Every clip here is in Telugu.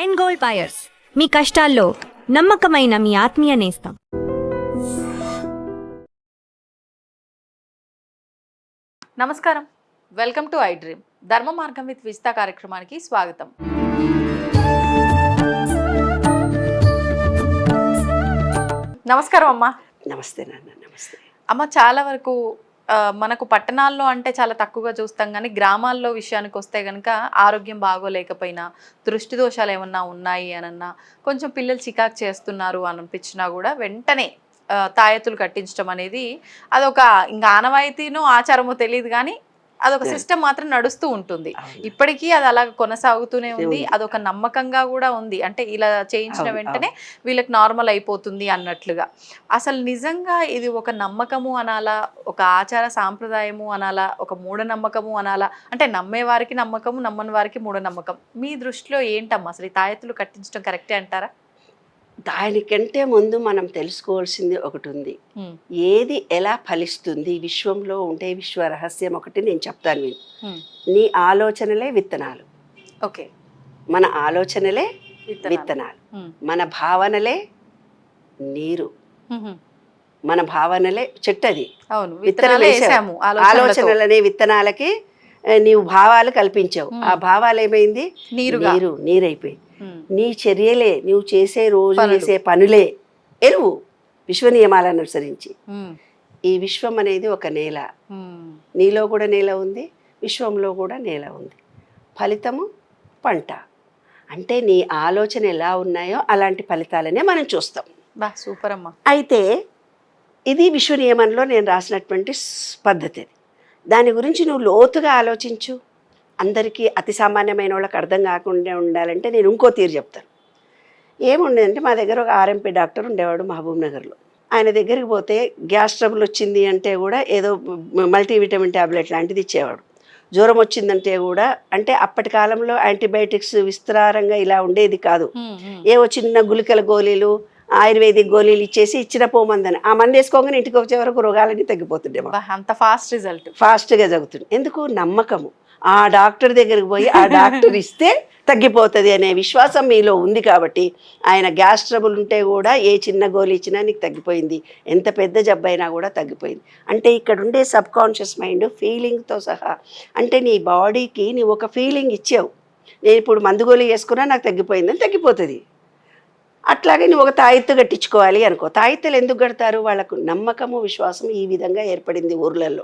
ఎండ్ గోల్డ్ బయర్స్, మీ కష్టాల్లో నమ్మకమైన మీ ఆత్మీయ నేస్తం. నమస్కారం, వెల్కమ్ టు ఐ డ్రీమ్. ధర్మ మార్గం విత్ విజిత కార్యక్రమానికి స్వాగతం. నమస్కారం అమ్మా. నమస్తే నాన్న. నమస్తే అమ్మ. చాలా వరకు మనకు పట్టణాల్లో అంటే చాలా తక్కువగా చూస్తాం, కానీ గ్రామాల్లో విషయానికి వస్తే కనుక ఆరోగ్యం బాగోలేకపోయినా, దృష్టి దోషాలు ఏమన్నా ఉన్నాయి అనన్నా, కొంచెం పిల్లలు చికాకు చేస్తున్నారు అనిపించినా కూడా వెంటనే తాయెత్తులు కట్టించడం అనేది అదొక ఇంకా ఆనవాయితీనో ఆచారమో తెలియదు, కానీ అదొక సిస్టమ్ మాత్రం నడుస్తూ ఉంటుంది. ఇప్పటికీ అది అలా కొనసాగుతూనే ఉంది. అదొక నమ్మకంగా కూడా ఉంది. అంటే ఇలా చేయించిన వెంటనే వీళ్ళకి నార్మల్ అయిపోతుంది అన్నట్లుగా. అసలు నిజంగా ఇది ఒక నమ్మకము అనాలా, ఒక ఆచార సాంప్రదాయము అనాలా, ఒక మూఢనమ్మకము అనాలా? అంటే నమ్మే వారికి నమ్మకము, నమ్మని వారికి మూఢనమ్మకం. మీ దృష్టిలో ఏంటమ్మా అసలు ఈ తాయెత్తులు కట్టించడం కరెక్టే అంటారా? దానికంటే ముందు మనం తెలుసుకోవాల్సింది ఒకటి ఉంది. ఏది ఎలా ఫలిస్తుంది విశ్వంలో ఉంటే విశ్వ రహస్యం ఒకటి నేను చెప్తాను విను. నీ ఆలోచనలే విత్తనాలు. ఓకే. మన ఆలోచనలే విత్తనాలు, మన భావనలే నీరు, మన భావనలే చెట్టది. ఆలోచనలనే విత్తనాలకి నీవు భావాలు కల్పించావు. ఆ భావాలు ఏమైంది? నీరైపోయింది. నీ చర్యలే, నువ్వు చేసే రోజు చేసే పనులే ఎరువు, విశ్వ నియమాలను అనుసరించి. ఈ విశ్వం అనేది ఒక నేల. నీలో కూడా నేల ఉంది, విశ్వంలో కూడా నేల ఉంది. ఫలితము పంట. అంటే నీ ఆలోచన ఎలా ఉన్నాయో అలాంటి ఫలితాలనే మనం చూస్తాం. సూపర్ అమ్మా. అయితే ఇది విశ్వ నియమంలో నేను రాసినటువంటి పద్ధతి. దాని గురించి నువ్వు లోతుగా ఆలోచించు. అందరికీ అతి సామాన్యమైన వాళ్ళకి అర్థం కాకుండా ఉండాలంటే నేను ఇంకో తీరు చెప్తాను. ఏముండేదంటే మా దగ్గర ఒక ఆర్ఎంపీ డాక్టర్ ఉండేవాడు మహబూబ్ నగర్లో. ఆయన దగ్గరికి పోతే గ్యాస్ ట్రబుల్ వచ్చింది అంటే కూడా ఏదో మల్టీవిటమిన్ ట్యాబ్లెట్ లాంటిది ఇచ్చేవాడు. జ్వరం వచ్చిందంటే కూడా, అంటే అప్పటి కాలంలో యాంటీబయాటిక్స్ విస్తారంగా ఇలా ఉండేది కాదు. ఏవో చిన్న గుళికల గోళీలు, ఆయుర్వేదిక్ గోళీలు ఇచ్చేసి ఇచ్చిన పోమందని ఆ మంది వేసుకోగానే ఇంటికి వచ్చే వరకు రోగాలన్నీ తగ్గిపోతుండే. అంత ఫాస్ట్గా జరుగుతుంది. ఎందుకు? నమ్మకము. ఆ డాక్టర్ దగ్గరికి పోయి ఆ డాక్టర్ ఇస్తే తగ్గిపోతుంది అనే విశ్వాసం మీలో ఉంది కాబట్టి ఆయన గ్యాస్ ట్రబుల్ ఉంటే కూడా ఏ చిన్న గోళీ ఇచ్చినా నీకు తగ్గిపోయింది, ఎంత పెద్ద జబ్బు అయినా కూడా తగ్గిపోయింది. అంటే ఇక్కడ ఉండే సబ్ కాన్షియస్ మైండ్ ఫీలింగ్తో సహా, అంటే నీ బాడీకి నీవు ఒక ఫీలింగ్ ఇచ్చావు. నేను ఇప్పుడు మందు గోళీ వేసుకున్నా నాకు తగ్గిపోయిందని తగ్గిపోతుంది. అట్లాగే నువ్వు ఒక తాయెత్తు కట్టించుకోవాలి అనుకో. తాయెత్తులు ఎందుకు కడతారు? వాళ్ళకు నమ్మకము, విశ్వాసము ఈ విధంగా ఏర్పడింది ఊర్లలో.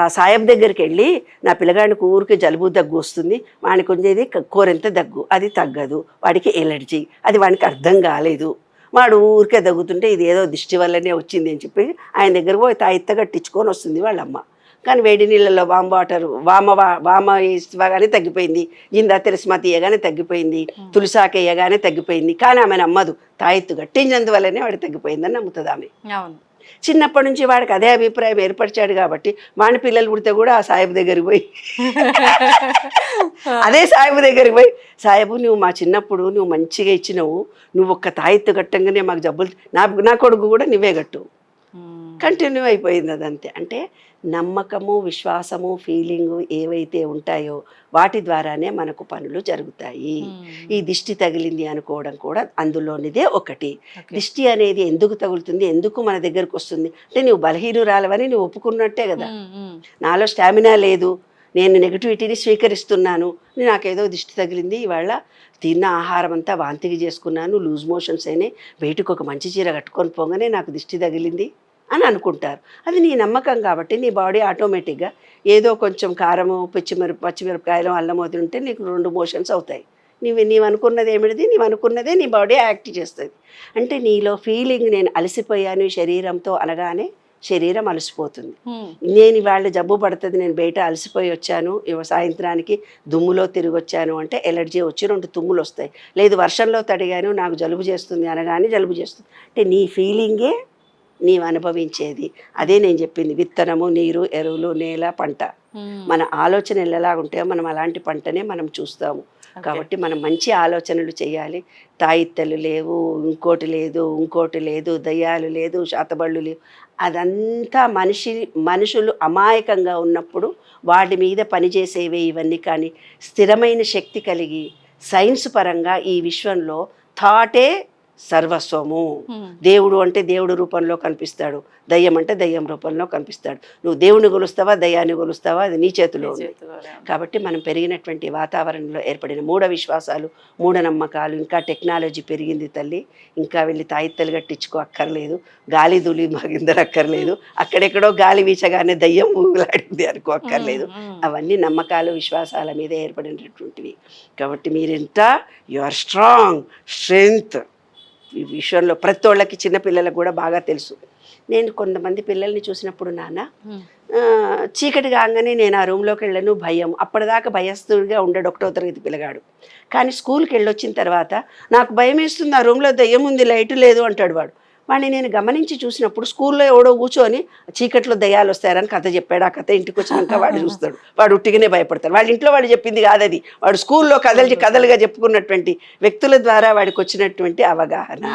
ఆ సాయబ్ దగ్గరికి వెళ్ళి నా పిల్లగాడికి ఊరికి జలుబు దగ్గు వస్తుంది, వాడికి ఉండేది కోరెంత దగ్గు, అది తగ్గదు, వాడికి ఎలర్జీ, అది వాడికి అర్థం కాలేదు, వాడు ఊరికే దగ్గుతుంటే ఇది ఏదో దిష్టి వల్లనే వచ్చింది అని చెప్పి ఆయన దగ్గర పోయి తాయెత్తు కట్టించుకొని వస్తుంది వాళ్ళమ్మ. కానీ వేడి నీళ్ళల్లో వామ ఇవ్వగానే తగ్గిపోయింది, జిందా తిరస్మతి ఇయ్యగానే తగ్గిపోయింది, తులసాక ఇయ్యగానే తగ్గిపోయింది. కానీ ఆమె నమ్మదు. తాయెత్తు కట్టించినందువల్లనే వాడికి తగ్గిపోయిందని నమ్ముతుంది ఆమె. చిన్నప్పటి నుంచి వాడికి అదే అభిప్రాయం ఏర్పరిచాడు కాబట్టి వాడి పిల్లలు పుడితే కూడా ఆ సాయిబు దగ్గరికి పోయి అదే సాయిబు దగ్గరికి పోయి, సాయిబు నువ్వు మా చిన్నప్పుడు నువ్వు మంచిగా ఇచ్చినవు, నువ్వు ఒక్క తాయెత్తు కట్టంగానే మాకు జబ్బులు, నా కొడుకు కూడా నువ్వే కట్టు. కంటిన్యూ అయిపోయింది అదంతే. అంటే నమ్మకము, విశ్వాసము, ఫీలింగు ఏవైతే ఉంటాయో వాటి ద్వారానే మనకు పనులు జరుగుతాయి. ఈ దిష్టి తగిలింది అనుకోవడం కూడా అందులోనిదే ఒకటి. దిష్టి అనేది ఎందుకు తగులుతుంది, ఎందుకు మన దగ్గరకు వస్తుంది అంటే నువ్వు బలహీనురాలవని నువ్వు ఒప్పుకున్నట్టే కదా. నాలో స్టామినా లేదు, నేను నెగిటివిటీని స్వీకరిస్తున్నాను, నాకేదో దిష్టి తగిలింది, ఇవాళ తిన్న ఆహారం అంతా వాంతికి చేసుకున్నాను, లూజ్ మోషన్స్ అయినాయి, బయటకు ఒక మంచి చీర కట్టుకొని పోగానే నాకు దిష్టి తగిలింది అని అనుకుంటారు. అది నీ నమ్మకం కాబట్టి నీ బాడీ ఆటోమేటిక్గా ఏదో కొంచెం కారము, పచ్చిమిరపకాయలు, అల్లం వదిలింటే నీకు 2 మోషన్స్ అవుతాయి. నీవు అనుకున్నది ఏమిటిది, నీవు అనుకున్నదే నీ బాడీ యాక్ట్ చేస్తుంది. అంటే నీలో ఫీలింగ్ నేను అలసిపోయాను శరీరంతో అనగానే శరీరం అలసిపోతుంది. నేను ఇవాళ జబ్బు పడుతుంది, నేను బయట అలసిపోయి వచ్చాను, సాయంత్రానికి దుమ్ములో తిరిగి వచ్చాను అంటే ఎలర్జీ వచ్చి 2 తుమ్ములు వస్తాయి. లేదు వర్షంలో తడిగాను నాకు జలుబు చేస్తుంది అనగానే జలుబు చేస్తుంది. అంటే నీ ఫీలింగే నీవు అనుభవించేది. అదే నేను చెప్పింది, విత్తనము, నీరు, ఎరువులు, నేల, పంట. మన ఆలోచనలు ఎలా ఉంటాయో మనం అలాంటి పంటనే మనం చూస్తాము. కాబట్టి మనం మంచి ఆలోచనలు చేయాలి. తాయిత్తలు లేవు, ఇంకోటి లేదు, దయ్యాలు లేదు, శాతబళ్ళు లేవు. అదంతా మనుషులు అమాయకంగా ఉన్నప్పుడు వాటి మీద పనిచేసేవే ఇవన్నీ. కానీ స్థిరమైన శక్తి కలిగి సైన్స్ పరంగా ఈ విశ్వంలో థాటే సర్వస్వము. Hmm. దేవుడు అంటే దేవుడు రూపంలో కనిపిస్తాడు, దయ్యం అంటే దయ్యం రూపంలో కనిపిస్తాడు. నువ్వు దేవుని కొలుస్తావా దయ్యాన్ని కొలుస్తావా అది నీ చేతిలో ఉంది. కాబట్టి మనం పెరిగినటువంటి వాతావరణంలో ఏర్పడిన మూఢ విశ్వాసాలు, మూఢనమ్మకాలు, ఇంకా టెక్నాలజీ పెరిగింది తల్లి, ఇంకా వెళ్ళి తాయిత్తలు కట్టించుకో అక్కర్లేదు, గాలి దులి మాగిందరు అక్కర్లేదు, అక్కడెక్కడో గాలి వీచగానే దయ్యం ఊగులాడింది అనుకో అక్కర్లేదు. అవన్నీ నమ్మకాలు విశ్వాసాల మీద ఏర్పడినటువంటివి. కాబట్టి మీరెంత యు ఆర్ స్ట్రాంగ్, స్ట్రెంగ్త్. ఈ విషయంలో ప్రతి ఒళ్ళకి చిన్నపిల్లలకు కూడా బాగా తెలుసు. నేను కొంతమంది పిల్లల్ని చూసినప్పుడు నాన్న చీకటి కాగానే నేను ఆ రూమ్లోకి వెళ్ళను, భయం. అప్పటిదాకా భయస్తుడిగా ఉండడు 1వ తరగతి పిల్లగాడు. కానీ స్కూల్కి వెళ్ళొచ్చిన తర్వాత నాకు భయం వేస్తుంది, ఆ రూమ్లో దయ్యం ఉంది, లైట్ లేదు అంటాడు వాడు. వాడిని నేను గమనించి చూసినప్పుడు స్కూల్లో ఎవడో కూర్చొని చీకట్లో దయ్యాలు వస్తారని కథ చెప్పాడు. ఆ కథ ఇంటికి వచ్చినాక వాడు చూస్తాడు, వాడు ఉట్టిగానే భయపడతాడు. వాళ్ళ ఇంట్లో వాడు చెప్పింది కాదు అది, వాడు స్కూల్లో కథలుగా చెప్పుకున్నటువంటి వ్యక్తుల ద్వారా వాడికి వచ్చినటువంటి అవగాహన.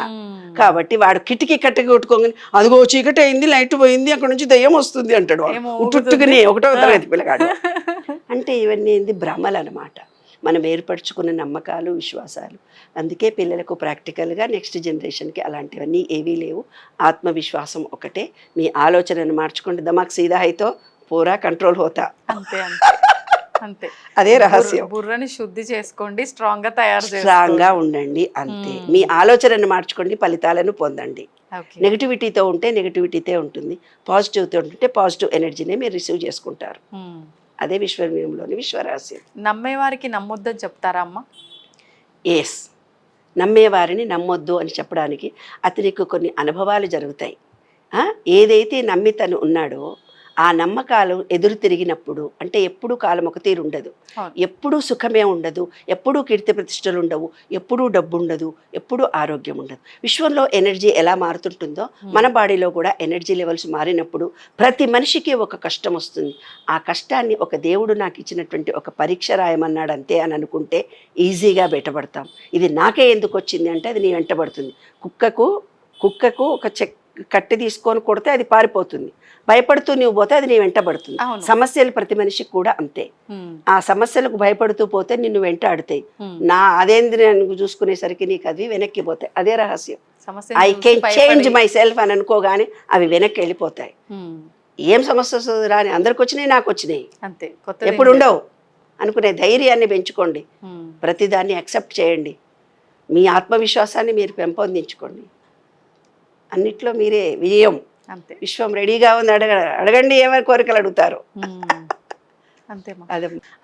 కాబట్టి వాడు కిటికీ కట్టకి కొట్టుకోగానే అదిగో చీకటి అయింది, లైట్ పోయింది, అక్కడ నుంచి దయ్యం వస్తుంది అంటాడు. ఉట్టుగానే 1వ తరగతి పిల్లగాడు. అంటే ఇవన్నీ ఏంది భ్రమలు అన్నమాట, మనం ఏర్పరచుకున్న నమ్మకాలు విశ్వాసాలు. అందుకే పిల్లలకు ప్రాక్టికల్గా నెక్స్ట్ జనరేషన్కి అలాంటివన్నీ ఏవీ లేవు. ఆత్మవిశ్వాసం ఒకటే. మీ ఆలోచనను మార్చుకోండి, దమాక్ సీదా హైతో పూరా కంట్రోల్ హోతా. అంతే అంతే, అదే రహస్యం. బుర్రని శుద్ధి చేసుకోండి, స్ట్రాంగ్గా ఉండండి, అంతే. మీ ఆలోచనను మార్చుకోండి, ఫలితాలను పొందండి. నెగిటివిటీతో ఉంటే నెగిటివిటీతే ఉంటుంది, పాజిటివ్తో ఉంటే పాజిటివ్ ఎనర్జీనే మీరు రిసీవ్ చేసుకుంటారు. అదే విశ్వమయంలోని విశ్వరహస్యం. నమ్మేవారికి నమ్మొద్దని చెప్తారా అమ్మ? ఎస్, నమ్మేవారిని నమ్మొద్దు అని చెప్పడానికి అతనికి కొన్ని అనుభవాలు జరుగుతాయి. ఏదైతే నమ్మి తను ఉన్నాడో ఆ నమ్మకాలు ఎదురు తిరిగినప్పుడు, అంటే ఎప్పుడూ కాలం ఒక తీరు ఉండదు, ఎప్పుడూ సుఖమే ఉండదు, ఎప్పుడూ కీర్తి ప్రతిష్టలు ఉండవు, ఎప్పుడూ డబ్బు ఉండదు, ఎప్పుడూ ఆరోగ్యం ఉండదు. విశ్వంలో ఎనర్జీ ఎలా మారుతుంటుందో మన బాడీలో కూడా ఎనర్జీ లెవెల్స్ మారినప్పుడు ప్రతి మనిషికి ఒక కష్టం వస్తుంది. ఆ కష్టాన్ని ఒక దేవుడు నాకు ఇచ్చినటువంటి ఒక పరీక్ష రాయమన్నాడు అంతే అని అనుకుంటే ఈజీగా బయటపడతాం. ఇది నాకే ఎందుకు వచ్చింది అంటే అది నీ వెంటబడుతుంది. కుక్కకు ఒక కట్టి తీసుకొని కొడితే అది పారిపోతుంది, భయపడుతూ నువ్వు పోతే అది నీ వెంటబడుతుంది. సమస్యలు ప్రతి మనిషికి కూడా అంతే. ఆ సమస్యలకు భయపడుతూ పోతే నిన్ను వెంటాడుతాయి. అదేంది నేను చూసుకునేసరికి నీకు అది వెనక్కి పోతాయి. అదే రహస్యం. I can change my self అని అనుకోగానే అవి వెనక్కి వెళ్ళిపోతాయి. ఏం సమస్య వస్తుంది రాని, అందరికి వచ్చినాయి నాకు వచ్చినాయి, ఎప్పుడు ఉండవు అనుకునే ధైర్యాన్ని పెంచుకోండి. ప్రతిదాన్ని యాక్సెప్ట్ చేయండి. మీ ఆత్మవిశ్వాసాన్ని మీరు పెంపొందించుకోండి. అన్నిట్లో మీరే విజయం. అంతే. విశ్వం రెడీగా ఉంది, అడగండి ఏమైనా కోరికలు అడుగుతారు. అంతే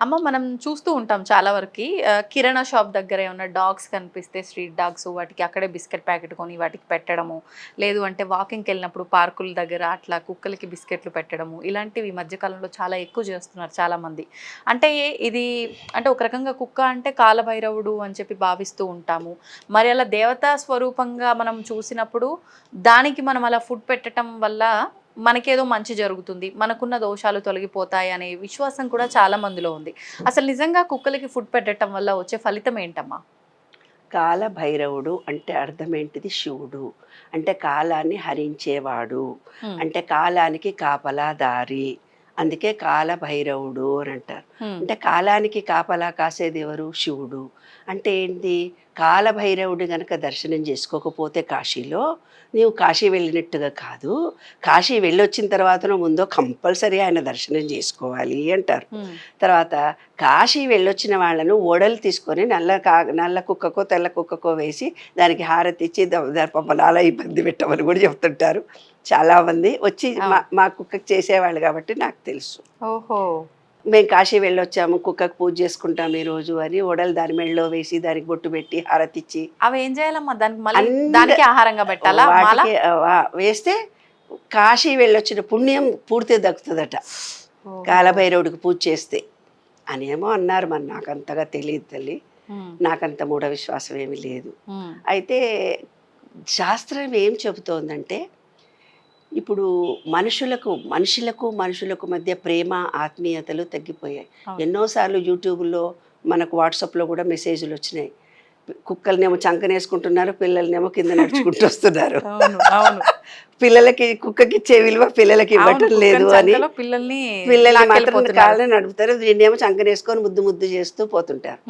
అమ్మ. మనం చూస్తూ ఉంటాం చాలా వరకు కిరాణా షాప్ దగ్గర ఏమన్నా డాగ్స్ కనిపిస్తే, స్ట్రీట్ డాగ్స్, వాటికి అక్కడే బిస్కెట్ ప్యాకెట్ కొని వాటికి పెట్టడము, లేదు అంటే వాకింగ్కి వెళ్ళినప్పుడు పార్కుల దగ్గర అట్లా కుక్కలకి బిస్కెట్లు పెట్టడము, ఇలాంటివి ఈ మధ్యకాలంలో చాలా ఎక్కువ చేస్తున్నారు చాలామంది. అంటే ఇది అంటే ఒక రకంగా కుక్క అంటే కాలభైరవుడు అని చెప్పి భావిస్తూ ఉంటాము. మరి అలా దేవతా స్వరూపంగా మనం చూసినప్పుడు దానికి మనం అలా ఫుడ్ పెట్టడం వల్ల మనకేదో మంచి జరుగుతుంది, మనకున్న దోషాలు తొలగిపోతాయి అనే విశ్వాసం కూడా చాలా మందిలో ఉంది. అసలు నిజంగా కుక్కలకి ఫుడ్ పెట్టడం వల్ల వచ్చే ఫలితం ఏంటమ్మా? కాలభైరవుడు అంటే అర్థం ఏంటిది? శివుడు అంటే కాలాన్ని హరించేవాడు, అంటే కాలానికి కాపలాదారి. అందుకే కాలభైరవుడు అని అంటారు. అంటే కాలానికి కాపలా కాసేది ఎవరు? శివుడు. అంటే ఏంటి? కాలభైరవుడు గనక దర్శనం చేసుకోకపోతే కాశీలో నీవు కాశీ వెళ్ళినట్టుగా కాదు. కాశీ వెళ్ళొచ్చిన తర్వాతనో ముందో కంపల్సరీ ఆయన దర్శనం చేసుకోవాలి అంటారు. తర్వాత కాశీ వెళ్ళొచ్చిన వాళ్ళను ఓడలు తీసుకొని నల్ల కుక్కకో తెల్ల కుక్కకో వేసి దానికి హారతి ఇచ్చి పాపం ఇబ్బంది పెట్టమని కూడా చెప్తుంటారు. చాలామంది వచ్చి మా కుక్కకి చేసేవాళ్ళు కాబట్టి నాకు తెలుసు. ఓహో, మేము కాశీ వెళ్ళొచ్చాము, కుక్కకు పూజ చేసుకుంటాం ఈ రోజు అని ఓడలు దాని మెళ్ళలో వేసి దానికి బొట్టు పెట్టి హారతిచ్చి అవి ఏం చేయాలమ్మా? దానికి ఆహారంగా పెట్టాలా? వేస్తే కాశీ వెళ్ళొచ్చిన పుణ్యం పూర్తి దక్కుతుందట కాలభైరవుడికి పూజ చేస్తే అనేమో అన్నారు. మరి నాకు అంతగా తెలియదు తల్లి, నాకంత మూఢ విశ్వాసం ఏమీ లేదు. అయితే శాస్త్రం ఏం చెబుతోందంటే ఇప్పుడు మనుషులకు మధ్య ప్రేమ ఆత్మీయతలు తగ్గిపోయాయి. ఎన్నోసార్లు యూట్యూబ్లో మనకు వాట్సాప్లో కూడా మెసేజ్లు వచ్చినాయి. కుక్కలనేమో చంకనేసుకుంటున్నారు, పిల్లల్నేమో కింద నడుచుకుంటూ వస్తున్నారు. అవును అవును పిల్లలకి కుక్కకి ఇచ్చే విలువ పిల్లలకి ఇవ్వటం లేదు అని పిల్లల్ని పిల్లల్ని మాత్రం కాళ్ళని నడుపుతారు, దీన్నేమో చంకనేసుకొని ముద్దు ముద్దు చేస్తూ పోతుంటారు.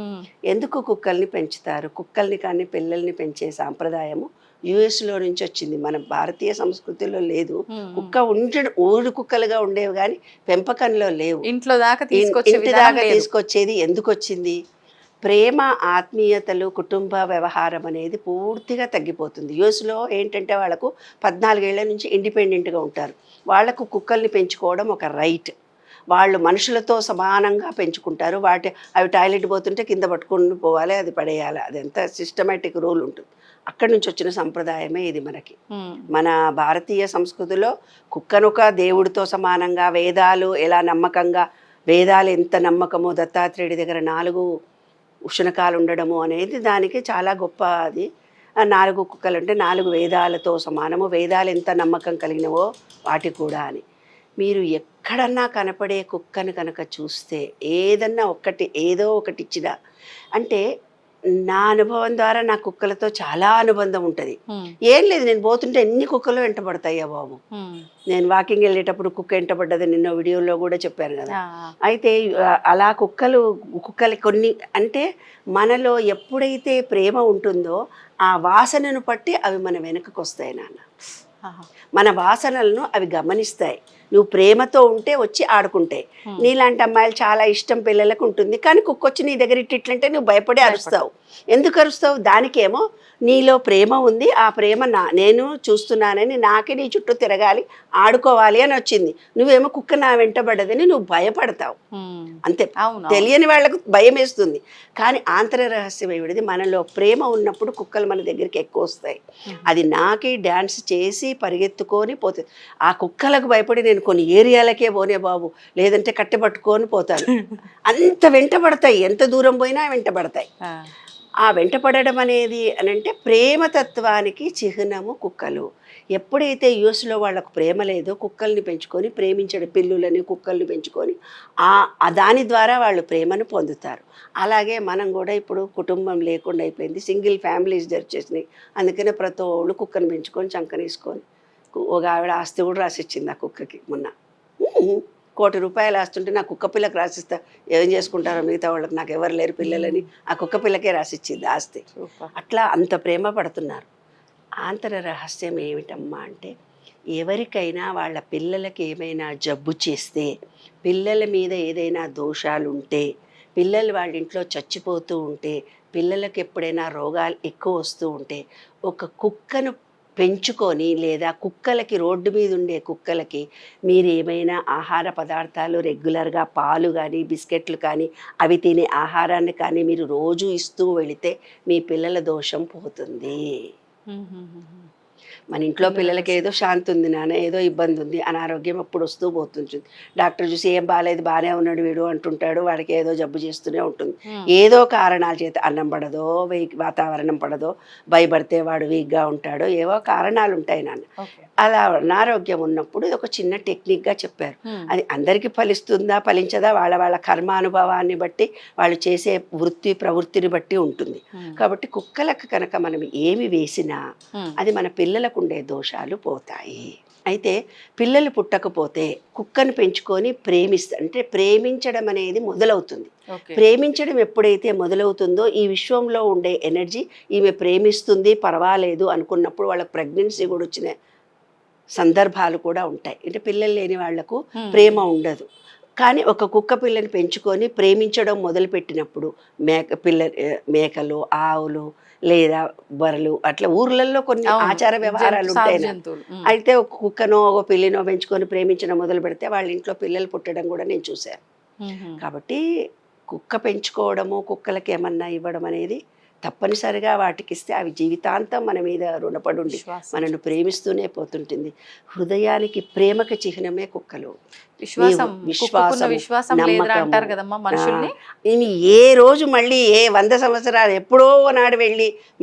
ఎందుకు కుక్కల్ని పెంచుతారు? కుక్కల్ని కానీ పిల్లల్ని పెంచే సాంప్రదాయము యుఎస్లో నుంచి వచ్చింది, మన భారతీయ సంస్కృతిలో లేదు. కుక్క ఊరు కుక్కలుగా ఉండేవి కానీ పెంపకంలో లేవు. ఇంట్లో దాకా ఇంటి దాకా తీసుకొచ్చేది ఎందుకు వచ్చింది? ప్రేమ, ఆత్మీయతలు, కుటుంబ వ్యవహారం అనేది పూర్తిగా తగ్గిపోతుంది. యుఎస్లో ఏంటంటే వాళ్ళకు 14 ఏళ్ల నుంచి ఇండిపెండెంట్గా ఉంటారు. వాళ్లకు కుక్కల్ని పెంచుకోవడం ఒక రైట్. వాళ్ళు మనుషులతో సమానంగా పెంచుకుంటారు. అవి టాయిలెట్ పోతుంటే కింద పట్టుకుని పోవాలి, అది పడేయాలి, అది ఎంత సిస్టమేటిక్ రూల్ ఉంటుంది. అక్కడి నుంచి వచ్చిన సంప్రదాయమే ఇది మనకి. మన భారతీయ సంస్కృతిలో కుక్కనొక దేవుడితో సమానంగా, వేదాలు ఎలా నమ్మకంగా, వేదాలు ఎంత నమ్మకమో, దత్తాత్రేయుడి దగ్గర 4 ఉష్ణకాలు ఉండడము అనేది దానికి చాలా గొప్ప. అది 4 కుక్కలు అంటే 4 వేదాలతో సమానము, వేదాలు ఎంత నమ్మకం కలిగినవో వాటి కూడా అని. మీరు ఎక్కడన్నా కనపడే కుక్కను కనుక చూస్తే ఏదో ఒకటి ఇచ్చినా, అంటే నా అనుభవం ద్వారా నా కుక్కలతో చాలా అనుబంధం ఉంటుంది. ఏం లేదు, నేను పోతుంటే ఎన్ని కుక్కలు వెంటబడతాయా బాబు. నేను వాకింగ్ వెళ్ళేటప్పుడు కుక్క వెంటబడ్డది, నిన్న వీడియోలో కూడా చెప్పాను కదా. అయితే అలా కుక్కలు కొన్ని అంటే మనలో ఎప్పుడైతే ప్రేమ ఉంటుందో ఆ వాసనను బట్టి అవి మన వెనుకకు వస్తాయి నాన్న. మన వాసనలను అవి గమనిస్తాయి. నువ్వు ప్రేమతో ఉంటే వచ్చి ఆడుకుంటాయి. నీలాంటి అమ్మాయిలు చాలా ఇష్టం పిల్లలకు ఉంటుంది, కానీ కుక్కొచ్చి నీ దగ్గర ఇట్లంటే నువ్వు భయపడి అరుస్తావు. ఎందుకు అరుస్తావు? దానికేమో నీలో ప్రేమ ఉంది, ఆ ప్రేమ నేను చూస్తున్నానని, నాకే నీ చుట్టూ తిరగాలి, ఆడుకోవాలి అని వచ్చింది. నువ్వేమో కుక్క నా వెంటబడ్డదని నువ్వు భయపడతావు అంతే. తెలియని వాళ్ళకు భయం వేస్తుంది, కానీ ఆంతర రహస్యం ఏమిటిది? మనలో ప్రేమ ఉన్నప్పుడు కుక్కలు మన దగ్గరికి ఎక్కువ వస్తాయి. అది నాకే డ్యాన్స్ చేసి పరిగెత్తుకొని పోతుంది. ఆ కుక్కలకు భయపడి నేను కొన్ని ఏరియాలకే పోనే బాబు, లేదంటే కట్టెపట్టుకొని పోతాను. అంత వెంటబడతాయి, ఎంత దూరం పోయినా వెంటబడతాయి. ఆ వెంటపడడం అనేది అంటే ప్రేమతత్వానికి చిహ్నము కుక్కలు. ఎప్పుడైతే యూఎస్లో వాళ్ళకు ప్రేమ లేదో కుక్కల్ని పెంచుకొని ప్రేమించడం, పిల్లులని కుక్కల్ని పెంచుకొని దాని ద్వారా వాళ్ళు ప్రేమను పొందుతారు. అలాగే మనం కూడా ఇప్పుడు కుటుంబం లేకుండా అయిపోయింది, సింగిల్ ఫ్యామిలీస్ జరిచేసినాయి. అందుకనే ప్రతి ఒళ్ళు కుక్కను పెంచుకొని చంకనేసుకొని, ఒక ఆవిడ ఆస్తి కూడా రాసిచ్చింది ఆ కుక్కకి మొన్న. 1 కోటి రూపాయలు ఆస్తుంటే నా కుక్క పిల్లకి రాసిస్తా, ఏం చేసుకుంటారో మిగతా వాళ్ళకి, నాకు ఎవరు లేరు పిల్లలని ఆ కుక్క పిల్లకే రాసిచ్చింది ఆస్తి. అట్లా అంత ప్రేమ పడుతున్నారు. ఆంతర రహస్యం ఏమిటమ్మా అంటే, ఎవరికైనా వాళ్ళ పిల్లలకి ఏమైనా జబ్బు చేస్తే, పిల్లల మీద ఏదైనా దోషాలు ఉంటే, పిల్లలు వాళ్ళ ఇంట్లో చచ్చిపోతూ ఉంటే, పిల్లలకి ఎప్పుడైనా రోగాలు ఎక్కువ వస్తూ ఉంటే, ఒక కుక్కను పెంచుకొని, లేదా కుక్కలకి, రోడ్డు మీద ఉండే కుక్కలకి మీరు ఏమైనా ఆహార పదార్థాలు రెగ్యులర్గా, పాలు కానీ బిస్కెట్లు కానీ అవి తినే ఆహారాన్ని కానీ మీరు రోజు ఇస్తూ వెళితే మీ పిల్లల దోషం పోతుంది. మన ఇంట్లో పిల్లలకి ఏదో శాంతి ఉంది నాన్న, ఏదో ఇబ్బంది ఉంది, అనారోగ్యం అప్పుడు వస్తూ పోతుంటుంది. డాక్టర్ చూసి ఏం బాగాలేదు, బాగానే ఉన్నాడు వీడు అంటుంటాడు, వాడికి ఏదో జబ్బు చేస్తూనే ఉంటుంది. ఏదో కారణాల చేత అన్నం పడదో, వాతావరణం పడదో, భయపడితే వాడు వీక్గా ఉంటాడో, ఏవో కారణాలు ఉంటాయి నాన్న. అలా అనారోగ్యం ఉన్నప్పుడు ఇది ఒక చిన్న టెక్నిక్గా చెప్పారు. అది అందరికీ ఫలిస్తుందా ఫలించదా వాళ్ళ వాళ్ళ కర్మానుభవాన్ని బట్టి, వాళ్ళు చేసే ప్రవృత్తిని బట్టి ఉంటుంది. కాబట్టి కుక్కలకు కనుక మనం ఏమి వేసినా అది మన పిల్లలకు ఉండే దోషాలు పోతాయి. అయితే పిల్లలు పుట్టకపోతే కుక్కను పెంచుకొని అంటే ప్రేమించడం అనేది మొదలవుతుంది. ప్రేమించడం ఎప్పుడైతే మొదలవుతుందో ఈ విశ్వంలో ఉండే ఎనర్జీ ఈమె ప్రేమిస్తుంది పర్వాలేదు అనుకున్నప్పుడు వాళ్ళకి ప్రెగ్నెన్సీ కూడా వచ్చిన సందర్భాలు కూడా ఉంటాయి. అంటే పిల్లలు లేని వాళ్లకు ప్రేమ ఉండదు. కానీ ఒక కుక్క పిల్లని పెంచుకొని ప్రేమించడం మొదలుపెట్టినప్పుడు మేకలు, ఆవులు లేదా బర్రెలు, అట్లా ఊర్లలో కొన్ని ఆచార వ్యవహారాలు ఉంటాయి. అయితే ఒక కుక్కనో ఒక పిల్లినో పెంచుకొని ప్రేమించడం మొదలు పెడితే వాళ్ళ ఇంట్లో పిల్లలు పుట్టడం కూడా నేను చూశాను. కాబట్టి కుక్క పెంచుకోవడము, కుక్కలకి ఏమన్నా ఇవ్వడం అనేది తప్పనిసరిగా వాటికి ఇస్తే అవి జీవితాంతం మన మీద రుణపడి ఉండి మనల్ని ప్రేమిస్తూనే పోతుంటుంది. హృదయానికి ప్రేమకి చిహ్నమే కుక్కలు. విశ్వాసం ఏ రోజు మళ్ళీ 100 సంవత్సరాలు ఎప్పుడో నాడు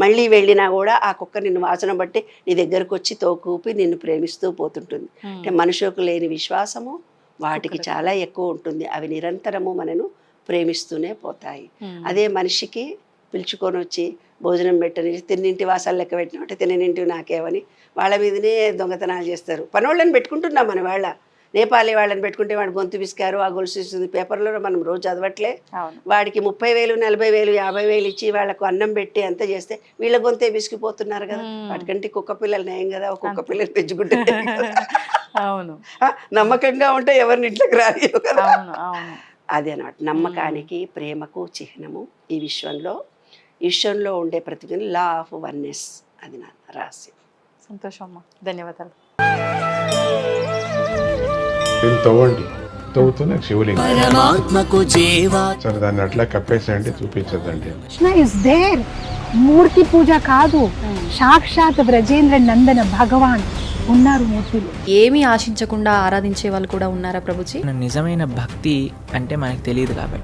మళ్ళీ వెళ్ళినా కూడా ఆ కుక్క నిన్ను వాసన బట్టి నీ దగ్గరకు వచ్చి తోకూపి నిన్ను ప్రేమిస్తూ పోతుంటుంది. అంటే మనుషులకు లేని విశ్వాసము వాటికి చాలా ఎక్కువ ఉంటుంది. అవి నిరంతరము మనను ప్రేమిస్తూనే పోతాయి. అదే మనిషికి పిలుచుకొని వచ్చి భోజనం పెట్టని, తిన్నింటి వాసాలు లెక్క పెట్టినట్టే తిననింటివి నాకేమని వాళ్ళ మీదనే దొంగతనాలు చేస్తారు. పనోళ్ళని పెట్టుకుంటున్నాం మన వాళ్ళ. నేపాలీ వాళ్ళని పెట్టుకుంటే వాడు గొంతు విసికారు, ఆ గొలుసు ఇస్తుంది, పేపర్లో మనం రోజు చదవట్లే. అవును. వాడికి 30,000, 40,000, 50,000 ఇచ్చి వాళ్ళకు అన్నం పెట్టి అంత చేస్తే వీళ్ళ గొంతే విసిగిపోతున్నారు కదా. వాటికంటే కుక్క పిల్లలు నయం కదా, ఒక కుక్క పిల్లలు పెంచుకుంటే అవును నమ్మకంగా ఉంటే ఎవరిని ఇంట్లోకి రానియవు కదా. అవును అవును అదే అన్నమాట. నమ్మకానికి ప్రేమకు చిహ్నము ఈ విశ్వంలో ఉండే ప్రతి లా ఆఫ్ వన్నెస్. అది నా రహస్యం. సంతోషం అమ్మా, ధన్యవాదాలు. దీన్ని తవ్వండి, తవ్వుతూనే శివలింగం. పరమాత్మకు జీవా సరే దాన్ని అట్లా కప్పేసేయండి, చూపించదండి. Krishna is there. మూర్తి పూజ కాదు, సాక్షాత్ బ్రజేంద్ర నందన భగవాన్ ఉన్నారు మూర్తిలో. ఏమీ ఆశించకుండా ఆరాధించే వాళ్ళు కూడా ఉన్నారా ప్రభుజీ? నిజమైన భక్తి అంటే మనకు తెలియదు కాబట్టి